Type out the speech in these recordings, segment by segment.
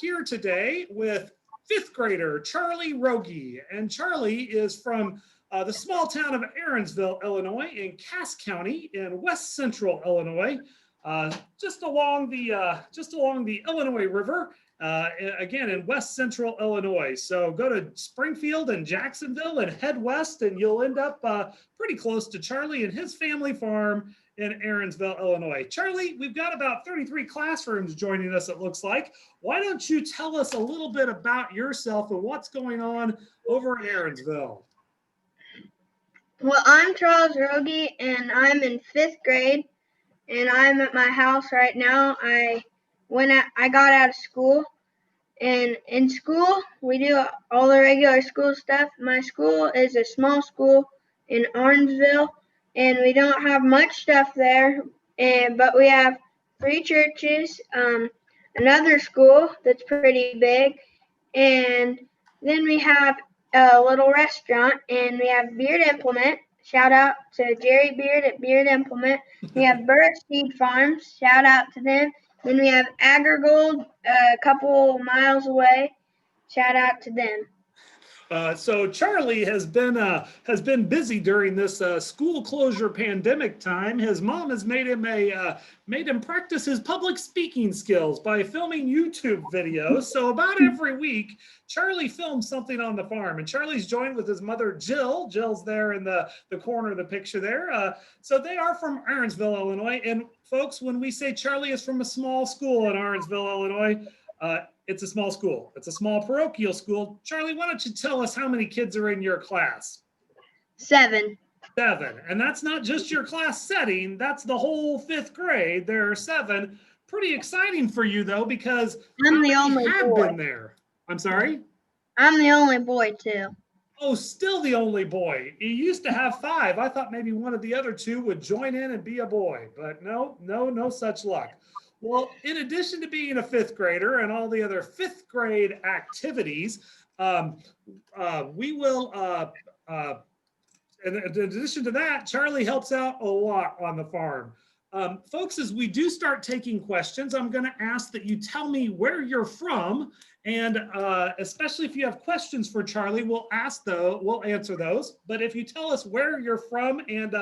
here today with fifth grader Charlie Roegge. And Charlie is from the small town of Aaronsville, Illinois, in Cass County in west central Illinois, just along the Illinois River. Again, in west central Illinois. So go to Springfield and Jacksonville and head west, and you'll end up pretty close to Charlie and his family farm in Aaronsville, Illinois. Charlie, we've got about 33 classrooms joining us, it looks like. Why don't you tell us a little bit about yourself and what's going on over in Aaronsville? Well, I'm Charles Roegge, and I'm in fifth grade, and I'm at my house right now. I got out of school, and in school we do all the regular school stuff. My school is a small school in Orangeville, and we don't have much stuff there, but we have 3 churches, another school that's pretty big, and then we have a little restaurant, and we have Beard Implement. Shout out to Jerry Beard at Beard Implement. We have Bird Seed Farms. Shout out to them. Then we have Agrigold a couple miles away. Shout out to them. So Charlie has been busy during this school closure pandemic time. His mom has made him practice his public speaking skills by filming YouTube videos. So about every week, Charlie films something on the farm, and Charlie's joined with his mother Jill. Jill's there in the corner of the picture there. So they are from Aaronsville, Illinois. And folks, when we say Charlie is from a small school in Aaronsville, Illinois, it's a small school. It's a small parochial school. Charlie, why don't you tell us how many kids are in your class? 7. 7. And that's not just your class setting. That's the whole 5th grade. There are 7. Pretty exciting for you, though, because I'm the only boy. Been there. I'm sorry? I'm the only boy, too. Oh, still the only boy. You used to have 5. I thought maybe one of the other 2 would join in and be a boy. But no such luck. Well, in addition to being a 5th grader and all the other 5th grade activities, we will, in addition to that, Charlie helps out a lot on the farm. Folks, as we do start taking questions, I'm going to ask that you tell me where you're from, and especially if you have questions for Charlie, we'll answer those. But if you tell us where you're from and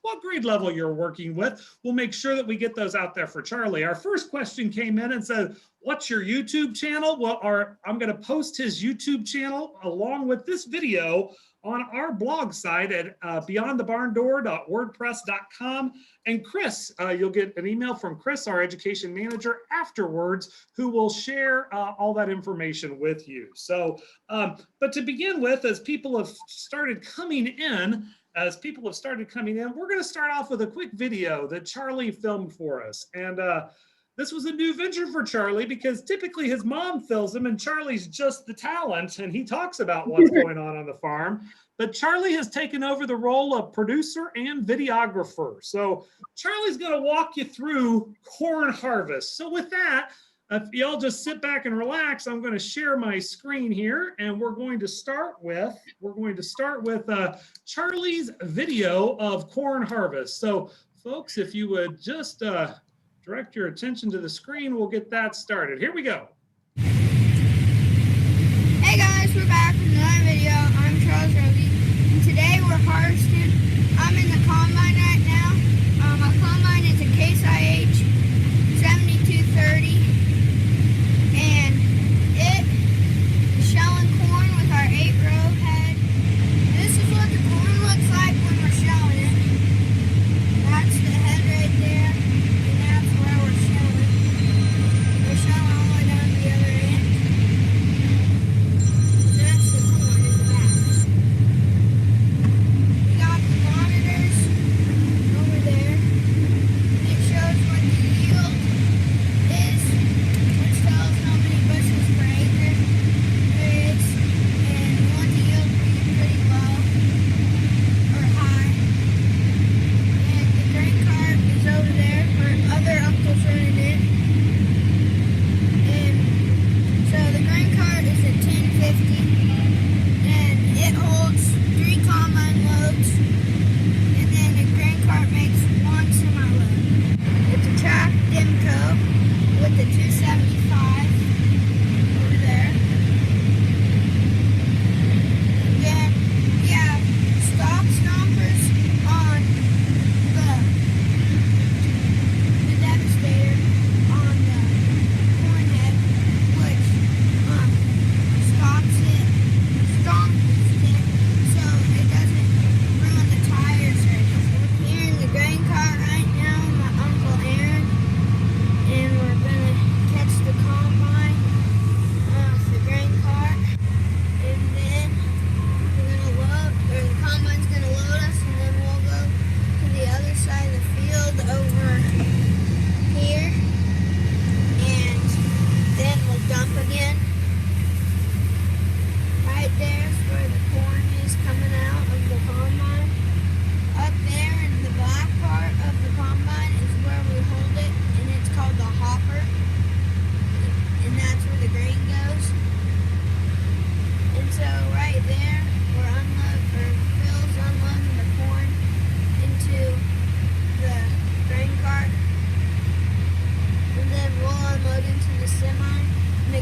what grade level you're working with, we'll make sure that we get those out there for Charlie. Our first question came in and said, what's your YouTube channel? Well, I'm going to post his YouTube channel along with this video on our blog site at beyondthebarndoor.wordpress.com. And Chris, you'll get an email from Chris, our education manager, afterwards, who will share all that information with you. So, but to begin with, as people have started coming in, we're going to start off with a quick video that Charlie filmed for us. And this was a new venture for Charlie because typically his mom fills him and Charlie's just the talent and he talks about what's going on the farm. But Charlie has taken over the role of producer and videographer. So Charlie's going to walk you through corn harvest. So with that, if y'all just sit back and relax, I'm going to share my screen here and we're going to start with Charlie's video of corn harvest. So folks, if you would just direct your attention to the screen, we'll get that started. Here we go. Hey guys, we're back with another video. I'm Charles Roegge, and today we're harvesting. I'm in the combine right now. My combine is a Case IH 7230, and it is shelling corn with our 8-row head. This is what the corn looks like when we're shelling it. That's the head right there. We're shelling all the way down to the other end. That's the corn in the back. We got the monitors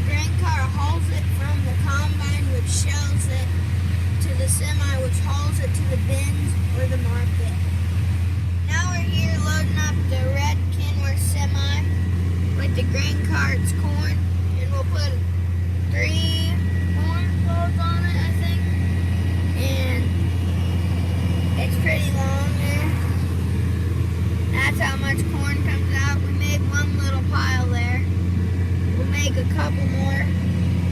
grain car hauls it from the combine, which shells it to the semi, which hauls it to the bins or the market. Now we're here loading up the red Kenworth semi with the grain cart's corn, and we'll put 3 corn loads on it, I think. And it's pretty long there. That's how much corn comes out. We made one little pile there. We'll make a couple more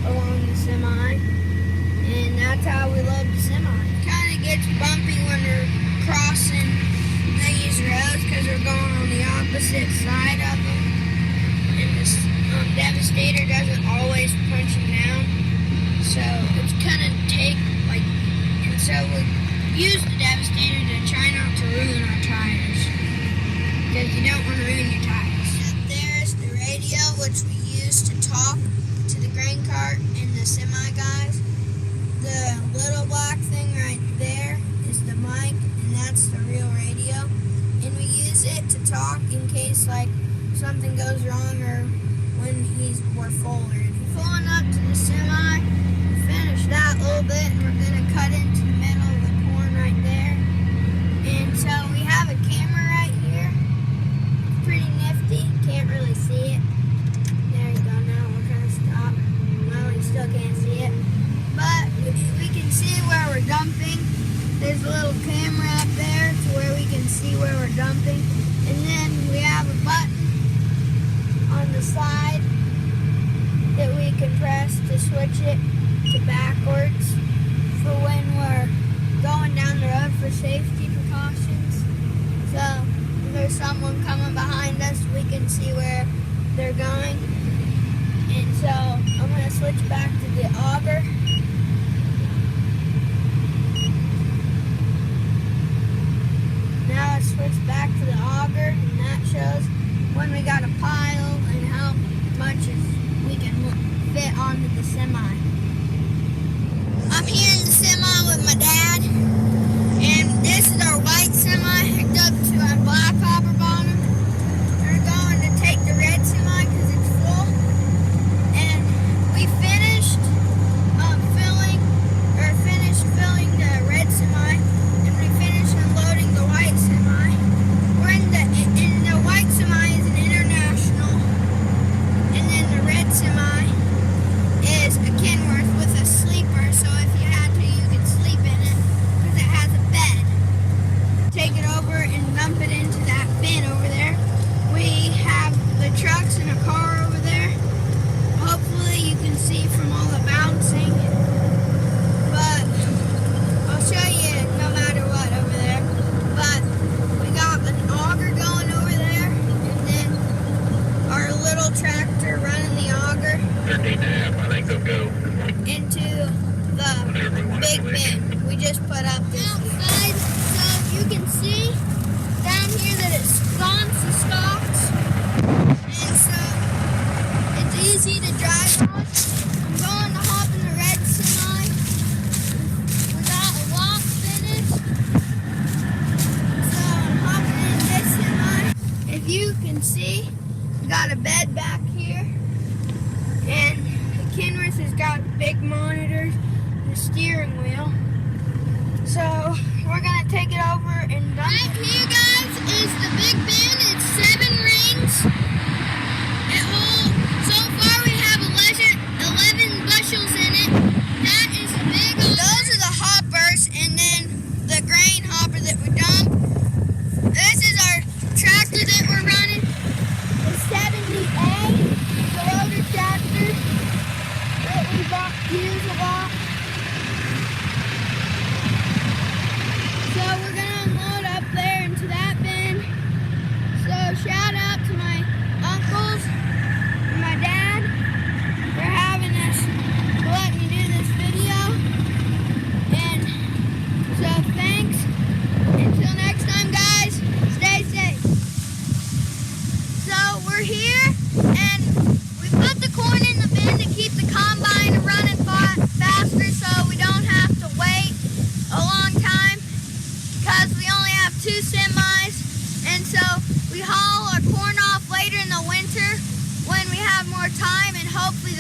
along the semi. And that's how we load the semi. It kind of gets bumpy when we're crossing these roads because we're going on the opposite side of them. And this Devastator doesn't always punch them down. So it's gonna take and so we use the Devastator to try not to ruin our tires. Because you don't want to ruin your tires. Up there is the radio, which we use to talk to the grain cart and the semi guys. The little black thing right there is the mic, and that's the real radio. And we use it to talk in case something goes wrong or when we're full or anything. Pulling up to the semi, finish that little bit, and we're gonna cut into the middle of the corn right there. And so we have a camera right here. It's pretty nifty. Can't really see it. There you go. Now we're gonna stop. Well, you still can't see it, but we can see where we're dumping. There's a little camera up there to where we can see where we're dumping. And then we have a button on the side that we can press to switch it to backwards for when we're going down the road for safety precautions. So if there's someone coming behind us, we can see where they're going. And so I'm going to switch back to the auger. Now let's switch back to the auger, and that shows when we got a pile and how much we can fit onto the semi. I'm here in the semi with my dad, and this is our white semi hooked up to our black hopper bottom. We're going to take the red semi because it's full, and we finished filling the red semi, and we finished unloading the white semi. We're in the white semi is an international, and then the red semi is a Kenworth with a sleeper, so if you had to, you could sleep in it because it has a bed. Take it over and dump it into that bin over there. We have the trucks and a car over there. Hopefully you can see from all the bouncing, but I'll show you no matter what over there. But we got an auger going over there, and then our little tractor running the auger 13.5, I think they'll go. into the big bin we just put up outside. So you can see down here that it's sconce and stalks, and so it's easy to drive on. I'm going to hop in the red semi. We got a lock finished, so I'm hopping in this semi. If you can see, we got a bed back here, and the Kenworth has got big monitors and a steering wheel. So we're gonna take it over and dump it. Right here, guys, is the big bin. It's 7 rings. So far we have 11 bushels in it. That is the big one. Those are the hoppers, and then the grain hopper that we dump. This is our tractor that we're running. The 70A, the loader tractor that we use a lot. So we're gonna unload up there into that bin. So shout out to my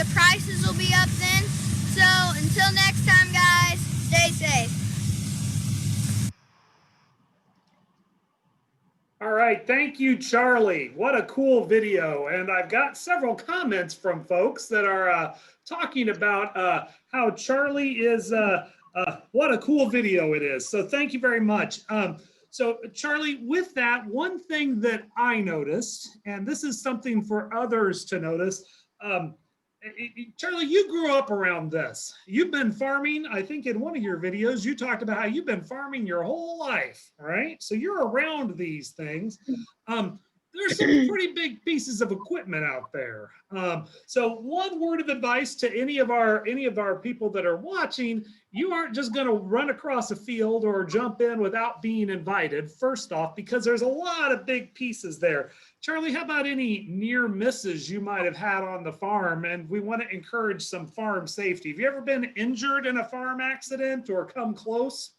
the prices will be up then. So until next time, guys, stay safe. All right, thank you, Charlie. What a cool video. And I've got several comments from folks that are talking about how Charlie is, what a cool video it is. So thank you very much. So Charlie, with that, one thing that I noticed, and this is something for others to notice, Charlie, you grew up around this. You've been farming. I think in one of your videos, you talked about how you've been farming your whole life, right? So you're around these things. There's some pretty big pieces of equipment out there. So one word of advice to any of our people that are watching: you aren't just going to run across a field or jump in without being invited, first off, because there's a lot of big pieces there. Charlie, how about any near misses you might have had on the farm? And we want to encourage some farm safety. Have you ever been injured in a farm accident or come close?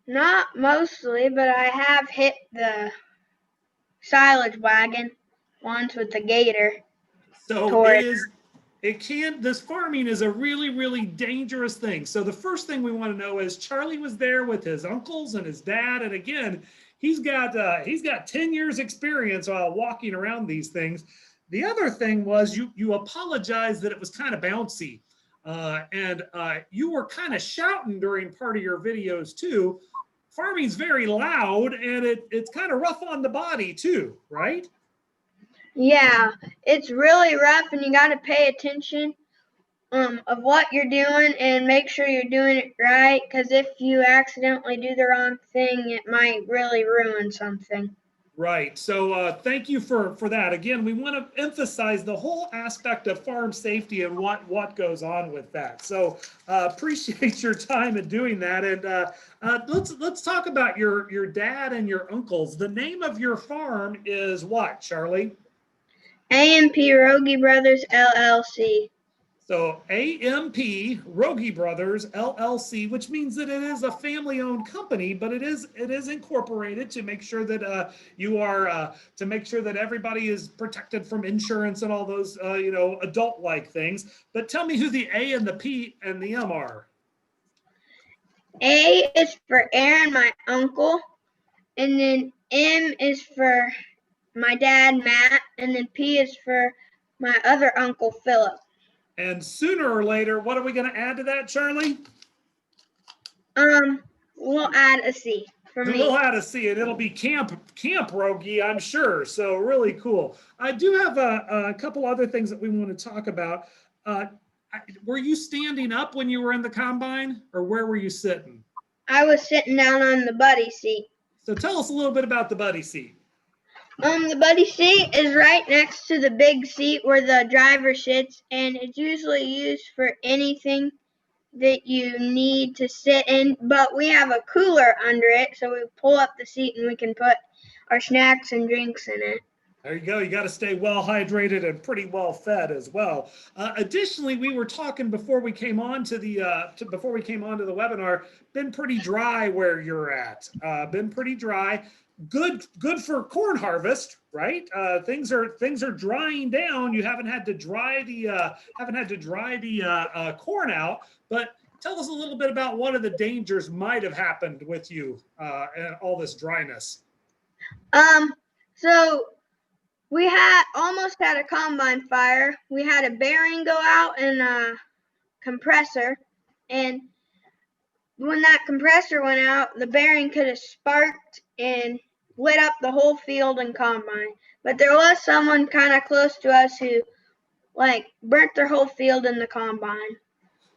Not mostly, but I have hit the silage wagon once with the gator. So this farming is a really, really dangerous thing. So the first thing we want to know is Charlie was there with his uncles and his dad. And again, he's got 10 years experience while walking around these things. The other thing was you apologized that it was kind of bouncy. And you were kind of shouting during part of your videos too. Farming's very loud and it's kind of rough on the body too, right? Yeah, it's really rough, and you got to pay attention of what you're doing and make sure you're doing it right, because if you accidentally do the wrong thing, it might really ruin something. Right. So thank you for that. Again, we want to emphasize the whole aspect of farm safety and what goes on with that. So appreciate your time in doing that. And let's talk about your dad and your uncles. The name of your farm is what, Charlie? AMP Roegge Brothers LLC. So AMP Roegge Brothers LLC, which means that it is a family-owned company, but it is incorporated to make sure that to make sure that everybody is protected from insurance and all those adult-like things. But tell me who the A and the P and the M are. A is for Aaron, my uncle, and then M is for my dad, Matt, and then P is for my other uncle, Philip. And sooner or later, what are we going to add to that, Charlie? We'll add a C for me. We'll add a C, and it'll be Camp Roegge, I'm sure. So really cool. I do have a couple other things that we want to talk about. Were you standing up when you were in the combine, or where were you sitting? I was sitting down on the buddy seat. So tell us a little bit about the buddy seat. The buddy seat is right next to the big seat where the driver sits, and it's usually used for anything that you need to sit in, but we have a cooler under it, so we pull up the seat and we can put our snacks and drinks in it. There you go. You got to stay well hydrated and pretty well fed as well. Additionally, we were talking before we came on to the webinar. Been pretty dry where you're at. Been pretty dry. Good for corn harvest, right? Things are drying down. You haven't had to dry the corn out. But tell us a little bit about what of the dangers might have happened with you and all this dryness. So we almost had a combine fire. We had a bearing go out and a compressor, and when that compressor went out, the bearing could have sparked and lit up the whole field and combine. But there was someone kind of close to us who burnt their whole field in the combine.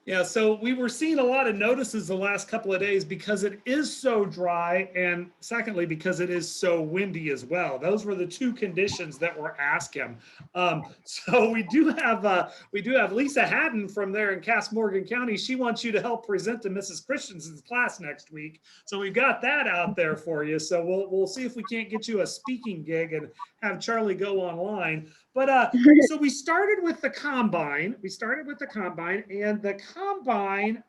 Yeah, so we were seeing a lot of notices the last couple of days because it is so dry, and secondly, because it is so windy as well. Those were the two conditions that were asked him. So we do have Lisa Haddon from there in Cass Morgan County. She wants you to help present to Mrs. Christensen's class next week. So we've got that out there for you. So we'll see if we can't get you a speaking gig and have Charlie go online. But so we started with the combine. And the combine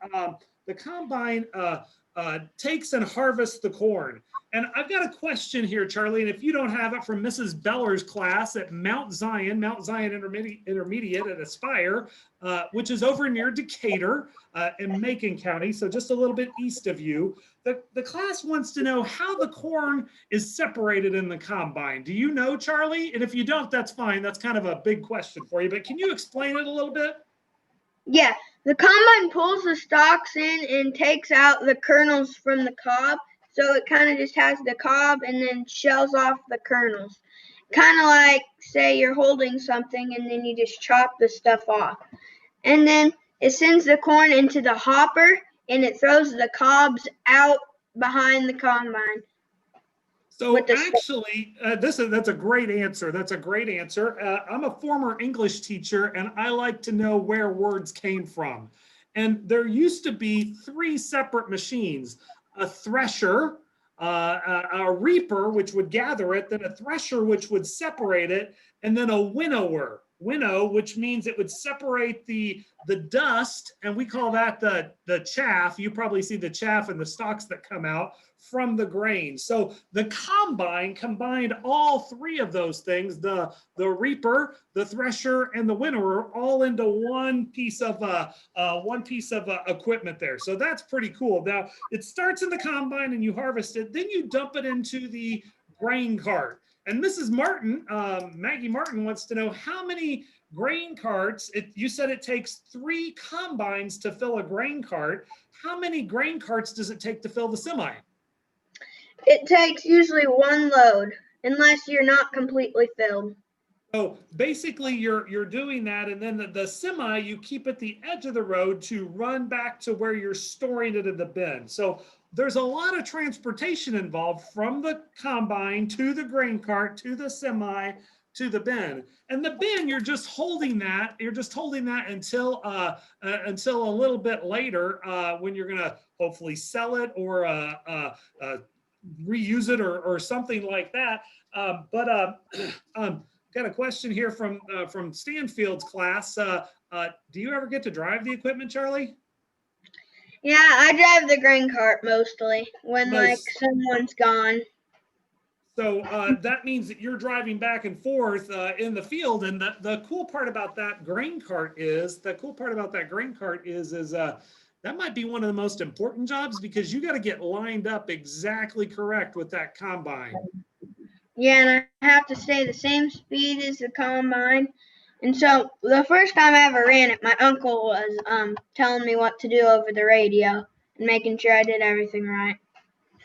takes and harvests the corn. And I've got a question here, Charlie, and if you don't have it, from Mrs. Beller's class at Mount Zion Intermediate at Aspire, which is over near Decatur in Macon County, so just a little bit east of you. The class wants to know how the corn is separated in the combine. Do you know, Charlie? And if you don't, that's fine. That's kind of a big question for you, but can you explain it a little bit? Yeah, the combine pulls the stalks in and takes out the kernels from the cob. So it kind of just has the cob and then shells off the kernels. Kind of like, say you're holding something and then you just chop the stuff off. And then it sends the corn into the hopper and it throws the cobs out behind the combine. So actually, that's a great answer. That's a great answer. I'm a former English teacher, and I like to know where words came from. And there used to be 3 separate machines: a thresher, a reaper, which would gather it, then a thresher, which would separate it, and then a winnower. Winnow, which means it would separate the dust, and we call that the chaff. You probably see the chaff and the stalks that come out from the grain. So the combine combined all 3 of those things, the reaper, the thresher, and the winnower, all into one piece of equipment there. So that's pretty cool. Now it starts in the combine and you harvest it, then you dump it into the grain cart. And Mrs. Martin, Maggie Martin, wants to know how many grain carts. You said it takes 3 combines to fill a grain cart. How many grain carts does it take to fill the semi? It takes usually 1 load, unless you're not completely filled. So basically you're doing that, and then the semi, you keep at the edge of the road to run back to where you're storing it in the bin. So there's a lot of transportation involved from the combine to the grain cart, to the semi, to the bin. And the bin, you're just holding that until a little bit later, when you're gonna hopefully sell it or reuse it or something like that. Got a question here from Stanfield's class. Do you ever get to drive the equipment, Charlie? Yeah, I drive the grain cart mostly when like someone's gone. So that means that you're driving back and forth in the field, and the cool part about that grain cart is that might be one of the most important jobs, because you got to get lined up exactly correct with that combine. Yeah, and I have to stay the same speed as the combine. And so the first time I ever ran it, my uncle was telling me what to do over the radio and making sure I did everything right.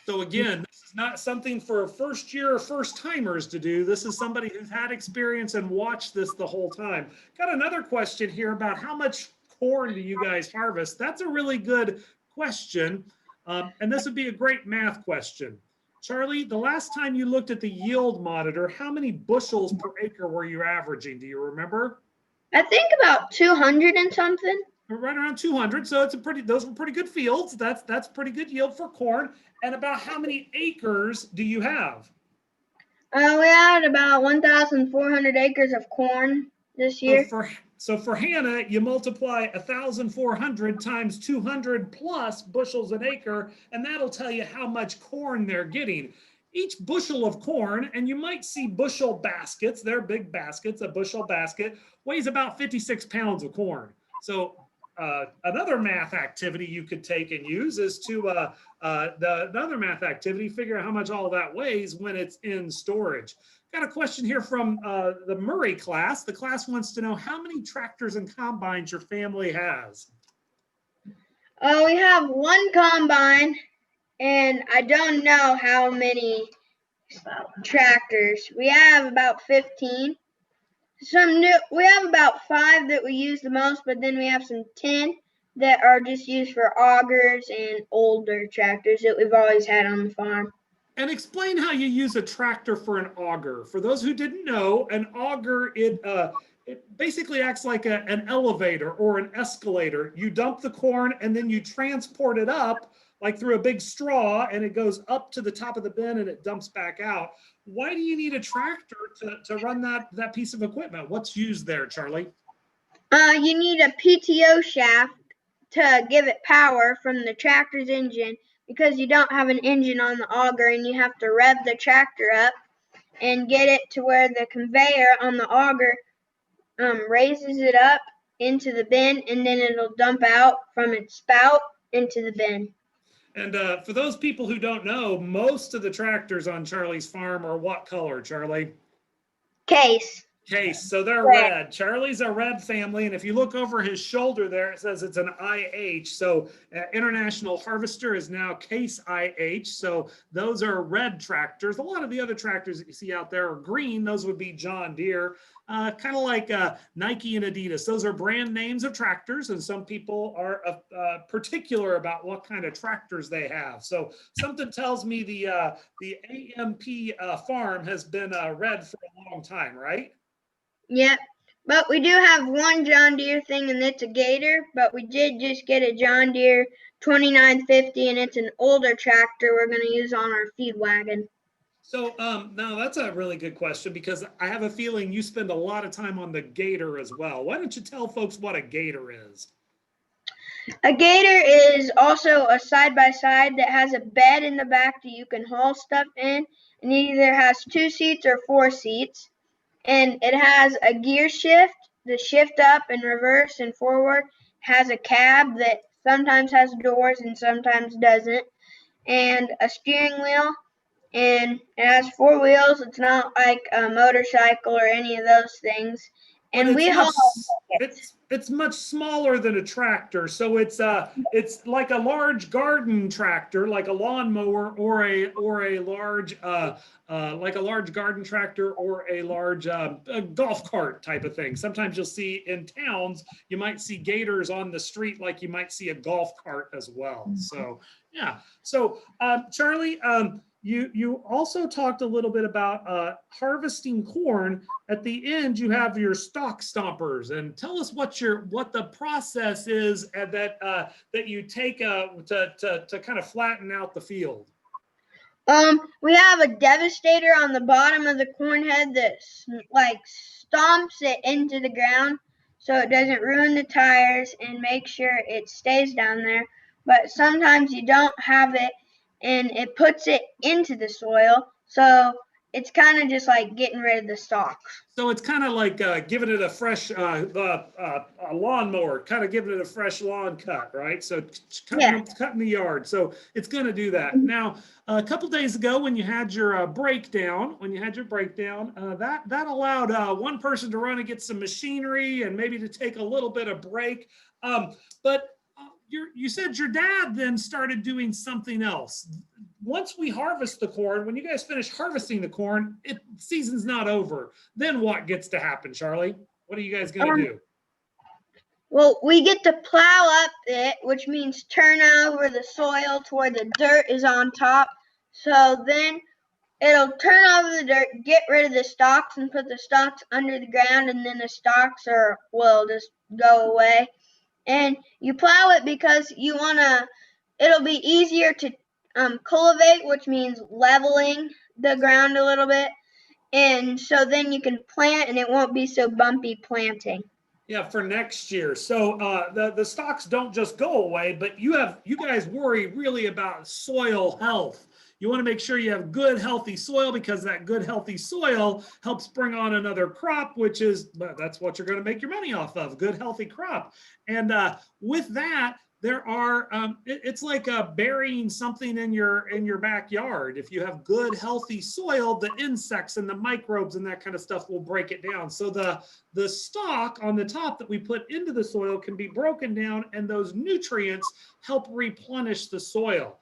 So again, this is not something for first year first timers to do. This is somebody who's had experience and watched this the whole time. Got another question here about how much corn do you guys harvest? That's a really good question. And this would be a great math question. Charlie, the last time you looked at the yield monitor, how many bushels per acre were you averaging? Do you remember? I think about 200 and something. Right around 200. So those were pretty good fields. That's pretty good yield for corn. And about how many acres do you have? We had about 1,400 acres of corn this year. So for Hannah, you multiply 1,400 times 200 plus bushels an acre, and that'll tell you how much corn they're getting. Each bushel of corn, and you might see bushel baskets, they're big baskets, a bushel basket weighs about 56 pounds of corn. So another math activity you could take and use is to another math activity, figure out how much all of that weighs when it's in storage. Got a question here from the Murray class. The class wants to know how many tractors and combines your family has. We have 1 combine, and I don't know how many tractors. We have about 15. We have about 5 that we use the most, but then we have some 10 that are just used for augers and older tractors that we've always had on the farm. And explain how you use a tractor for an auger. For those who didn't know, an auger, it basically acts like an elevator or an escalator. You dump the corn and then you transport it up like through a big straw, and it goes up to the top of the bin and it dumps back out. Why do you need a tractor to run that piece of equipment? What's used there, Charlie? You need a PTO shaft to give it power from the tractor's engine, because you don't have an engine on the auger, and you have to rev the tractor up and get it to where the conveyor on the auger raises it up into the bin, and then it'll dump out from its spout into the bin. And for those people who don't know, most of the tractors on Charlie's farm are what color, Charlie? Case. Case. So they're Red. red. Charlie's a red family. And if you look over his shoulder there, it says it's an IH. So International Harvester is now Case IH. So those are red tractors. A lot of the other tractors that you see out there are green. Those would be John Deere. Kind of like Nike and Adidas. Those are brand names of tractors, and some people are particular about what kind of tractors they have. So something tells me the AMP farm has been red for a long time, right? Yep. But we do have one John Deere thing, and it's a Gator, but we did just get a John Deere 2950, and it's an older tractor we're going to use on our feed wagon. So now that's a really good question, because I have a feeling you spend a lot of time on the Gator as well. Why don't you tell folks what a Gator is? A Gator is also a side-by-side that has a bed in the back that you can haul stuff in, and it either has 2 seats or 4 seats. And it has a gear shift, the shift up and reverse and forward, has a cab that sometimes has doors and sometimes doesn't, and a steering wheel, and it has 4 wheels. It's not like a motorcycle or any of those things. And we haul it's much smaller than a tractor, so it's like a large garden tractor, like a lawnmower, or a large like a large garden tractor, or a large a golf cart type of thing. Sometimes you'll see in towns, you might see Gators on the street, like you might see a golf cart as well. So yeah. So Charlie, you also talked a little bit about harvesting corn. At the end, you have your stalk stompers, and tell us what the process is that you take to kind of flatten out the field. We have a devastator on the bottom of the corn head that like stomps it into the ground so it doesn't ruin the tires and make sure it stays down there. But sometimes you don't have it, and it puts it into the soil. So it's kind of just like getting rid of the stalks. So it's kind of like giving it a fresh lawnmower, kind of giving it a fresh lawn cut, right? So cutting the yard. So it's going to do that. Now, a couple days ago, when you had your breakdown, that allowed one person to run and get some machinery and maybe to take a little bit of break. But you said your dad then started doing something else. Once we harvest the corn, when you guys finish harvesting the corn, season's not over. Then what gets to happen, Charlie? What are you guys going to do? Well, we get to plow up it, which means turn over the soil to where the dirt is on top. So then it'll turn over the dirt, get rid of the stalks, and put the stalks under the ground, and then the stalks will just go away. And you plow it because it'll be easier to cultivate, which means leveling the ground a little bit. And so then you can plant, and it won't be so bumpy planting. Yeah, for next year. So the stalks don't just go away, but you guys worry really about soil health. You want to make sure you have good, healthy soil, because that good, healthy soil helps bring on another crop, that's what you're going to make your money off of, good, healthy crop. And with that, there are it's like burying something in your backyard. If you have good, healthy soil, the insects and the microbes and that kind of stuff will break it down. So the stalk on the top that we put into the soil can be broken down, and those nutrients help replenish the soil.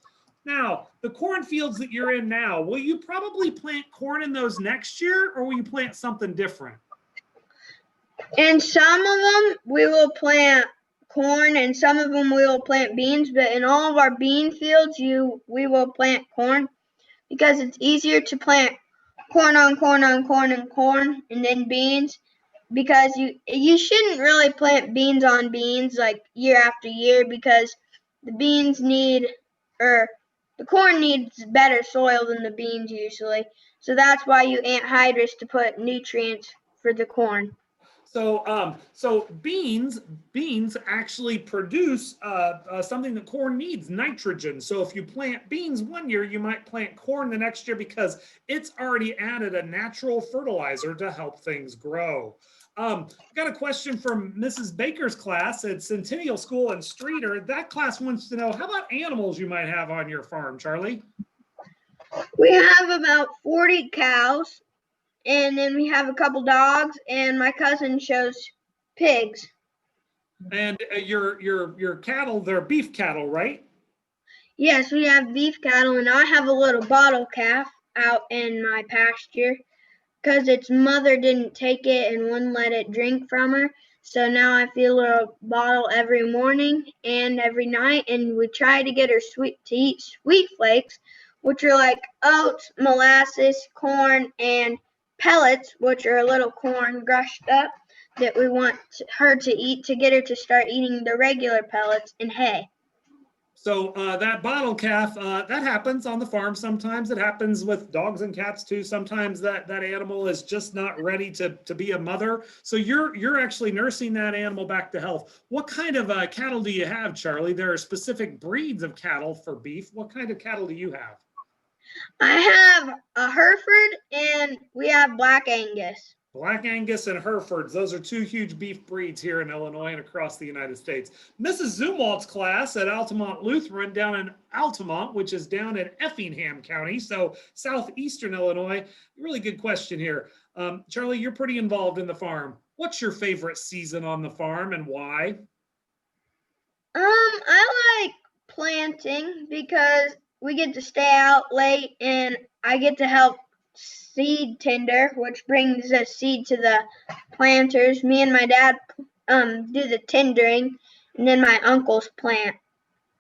Now, the cornfields that you're in now, will you probably plant corn in those next year, or will you plant something different? In some of them, we will plant corn, and some of them we will plant beans. But in all of our bean fields, we will plant corn, because it's easier to plant corn on corn on corn and corn, and then beans, because you shouldn't really plant beans on beans like year after year, because the corn needs better soil than the beans usually. So that's why you anhydrous to put nutrients for the corn. So beans actually produce something that corn needs, nitrogen. So if you plant beans one year, you might plant corn the next year because it's already added a natural fertilizer to help things grow. Got a question from Mrs. Baker's class at Centennial School in Streeter. That class wants to know, how about animals you might have on your farm, Charlie? We have about 40 cows, and then we have a couple dogs, and my cousin shows pigs. And your cattle, they're beef cattle, right? Yes, we have beef cattle, and I have a little bottle calf out in my pasture because its mother didn't take it and wouldn't let it drink from her. So now I fill her a bottle every morning and every night, and we try to get her to eat sweet flakes, which are like oats, molasses, corn, and pellets, which are a little corn crushed up that we want her to eat to get her to start eating the regular pellets and hay. So that bottle calf, that happens on the farm. Sometimes it happens with dogs and cats too. Sometimes that animal is just not ready to be a mother. So you're actually nursing that animal back to health. What kind of cattle do you have, Charlie? There are specific breeds of cattle for beef. What kind of cattle do you have? I have a Hereford and we have Black Angus. Black Angus and Herefords. Those are two huge beef breeds here in Illinois and across the United States. Mrs. Zumwalt's class at Altamont Lutheran down in Altamont, which is down in Effingham County, so southeastern Illinois. Really good question here. Charlie, you're pretty involved in the farm. What's your favorite season on the farm and why? I like planting because we get to stay out late and I get to help seed tender, which brings the seed to the planters. Me and my dad do the tendering, and then my uncles plant.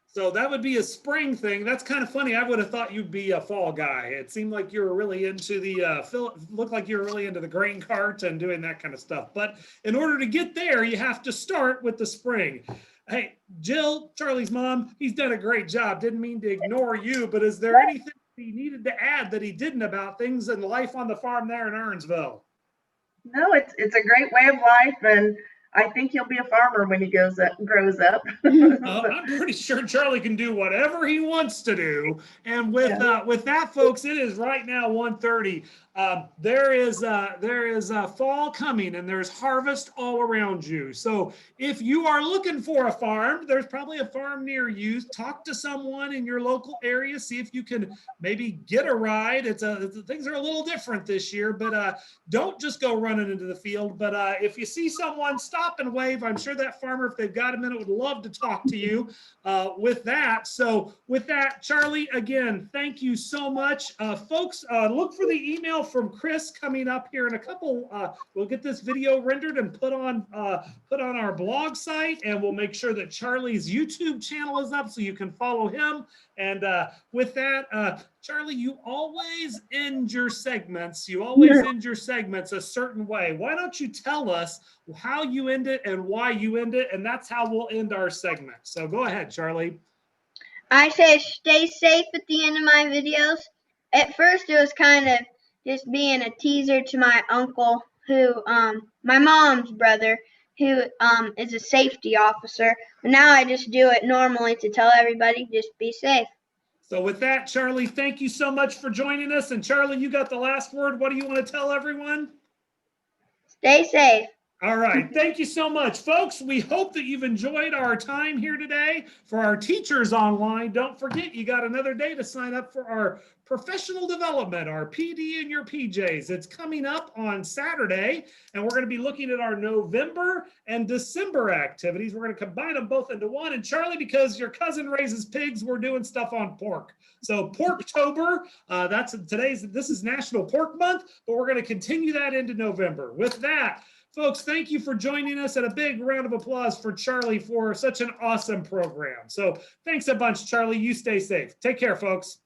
So that would be a spring thing. That's kind of funny. I would have thought you'd be a fall guy. It seemed like you were really into looked like you were really into the grain cart and doing that kind of stuff. But in order to get there, you have to start with the spring. Hey, Jill, Charlie's mom, he's done a great job. Didn't mean to ignore you, but is there anything he needed to add that he didn't about things and life on the farm there in Earnsville? No, it's a great way of life, and I think he'll be a farmer when he grows up. I'm pretty sure Charlie can do whatever he wants to do. And with that, folks, it is right now 1:30. There is fall coming, and there's harvest all around you. So if you are looking for a farm, there's probably a farm near you. Talk to someone in your local area. See if you can maybe get a ride. Things are a little different this year, but don't just go running into the field. But if you see someone, stop and wave. I'm sure that farmer, if they've got a minute, would love to talk to you with that. So with that, Charlie, again, thank you so much. Folks, look for the email from Chris coming up here in a couple. We'll get this video rendered and put on our blog site, and we'll make sure that Charlie's YouTube channel is up so you can follow him. And with that, Charlie, you always end your segments. A certain way. Why don't you tell us how you end it and why you end it, and that's how we'll end our segment. So go ahead, Charlie. I say stay safe at the end of my videos. At first, it was kind of just being a teaser to my uncle, who, my mom's brother, who is a safety officer. But now I just do it normally to tell everybody, just be safe. So with that, Charlie, thank you so much for joining us. And Charlie, you got the last word. What do you want to tell everyone? Stay safe. All right. Thank you so much, folks. We hope that you've enjoyed our time here today. For our teachers online, don't forget you got another day to sign up for our professional development, our PD in your PJs. It's coming up on Saturday, and we're going to be looking at our November and December activities. We're going to combine them both into one. And Charlie, because your cousin raises pigs, we're doing stuff on pork. So Porktober, this is National Pork Month, but we're going to continue that into November. With that, folks, thank you for joining us, and a big round of applause for Charlie for such an awesome program. So thanks a bunch, Charlie. You stay safe. Take care, folks.